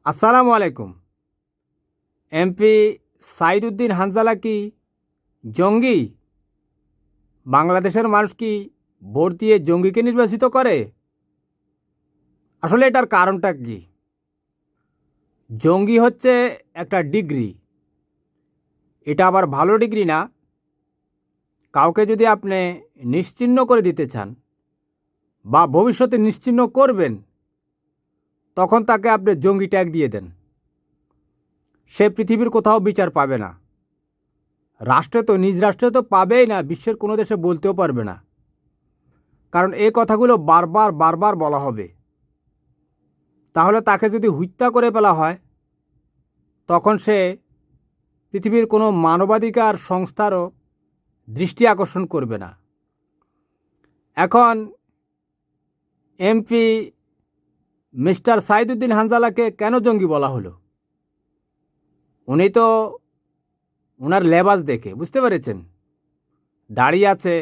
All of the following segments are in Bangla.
আসসালামু আলাইকুম। এমপি সাইদুদ্দিন হানজালা কি জঙ্গি? বাংলাদেশের মানুষ কি ভোট দিয়ে জঙ্গিকে নির্বাচিত করে? আসলে এটার কারণটা কি? জঙ্গি হচ্ছে একটা ডিগ্রি, এটা আবার ভালো ডিগ্রি না। কাউকে যদি আপনি নিশ্চিহ্ন করে দিতে চান বা ভবিষ্যতে নিশ্চিহ্ন করবেন, তখন তাকে আপনি জঙ্গি ট্যাগ দিয়ে দেন। সে পৃথিবীর কোথাও বিচার পাবে না। রাষ্ট্রে তো, নিজ রাষ্ট্রে তো পাবেই না, বিশ্বের কোনো দেশে বলতেও পারবে না। কারণ এই কথাগুলো বারবার বারবার বলা হবে। তাহলে তাকে যদি হত্যা করে ফেলা হয়, তখন সে পৃথিবীর কোনো মানবাধিকার সংস্থারও দৃষ্টি আকর্ষণ করবে না। এখন এমপি মিস্টার সাইদুদ্দিন হানজালাকে কেন জঙ্গি বলা হলো? উনি তো ওনার লেবাস দেখে বুঝতে পেরেছেন, দাড়ি আছে,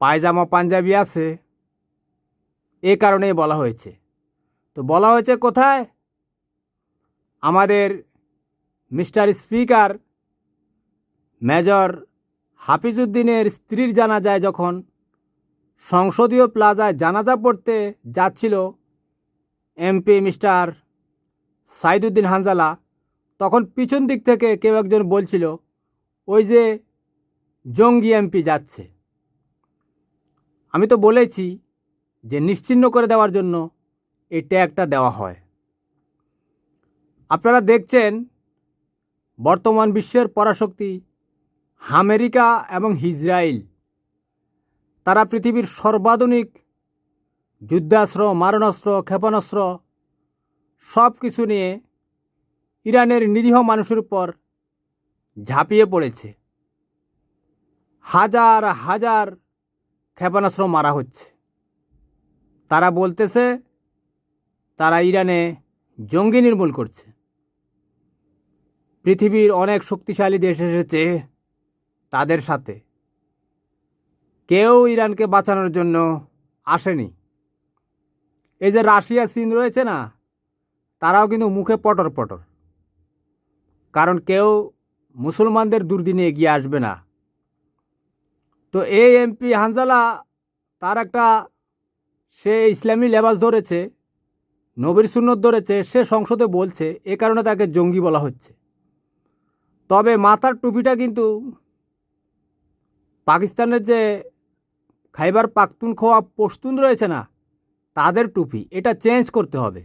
পায়জামা পাঞ্জাবি আছে, এ কারণেই বলা হয়েছে। তো বলা হয়েছে কোথায়? আমাদের মিস্টার স্পিকার মেজর হাফিজউদ্দিনের স্ত্রীর জানাজায় যখন সংসদীয় প্লাজায় জানাজা পড়তে যাচ্ছিল এমপি মিস্টার সাইদুদ্দিন হানজালা, তখন পিছন দিক থেকে কেউ একজন বলছিল, ওই যে জঙ্গি এমপি যাচ্ছে। আমি তো বলেছি যে নিশ্চিহ্ন করে দেওয়ার জন্য এই ট্যাগটা দেওয়া হয়। আপনারা দেখছেন বর্তমান বিশ্বের পরাশক্তি আমেরিকা এবং ইসরায়েল, তারা পৃথিবীর সর্বাধুনিক যুদ্ধাস্ত্র, মারণাস্ত্র, ক্ষেপণাস্ত্র সব কিছু নিয়ে ইরানের নিরীহ মানুষের উপর ঝাঁপিয়ে পড়েছে। হাজার হাজার ক্ষেপণাস্ত্র মারা হচ্ছে। তারা বলতেছে তারা ইরানে জঙ্গি নির্মূল করছে। পৃথিবীর অনেক শক্তিশালী দেশ এসেছে তাদের সাথে, কেউ ইরানকে বাঁচানোর জন্য আসেনি। এই যে রাশিয়া, চীন রয়েছে না, তারাও কিন্তু মুখে পটর পটর, কারণ কেউ মুসলমানদের দুর্দিনে এগিয়ে আসবে না। তো এই এমপি হানজালা, তার একটা, সে ইসলামী লেবাস ধরেছে, নবীর সুন্নত ধরেছে, সে সংসদে বলছে, এ কারণে তাকে জঙ্গি বলা হচ্ছে। তবে মাথার টুপিটা কিন্তু পাকিস্তানের যে খাইবার পাখতুনখোয়া পশতুন রয়েছে না, তাদের টুপি, এটা চেঞ্জ করতে হবে।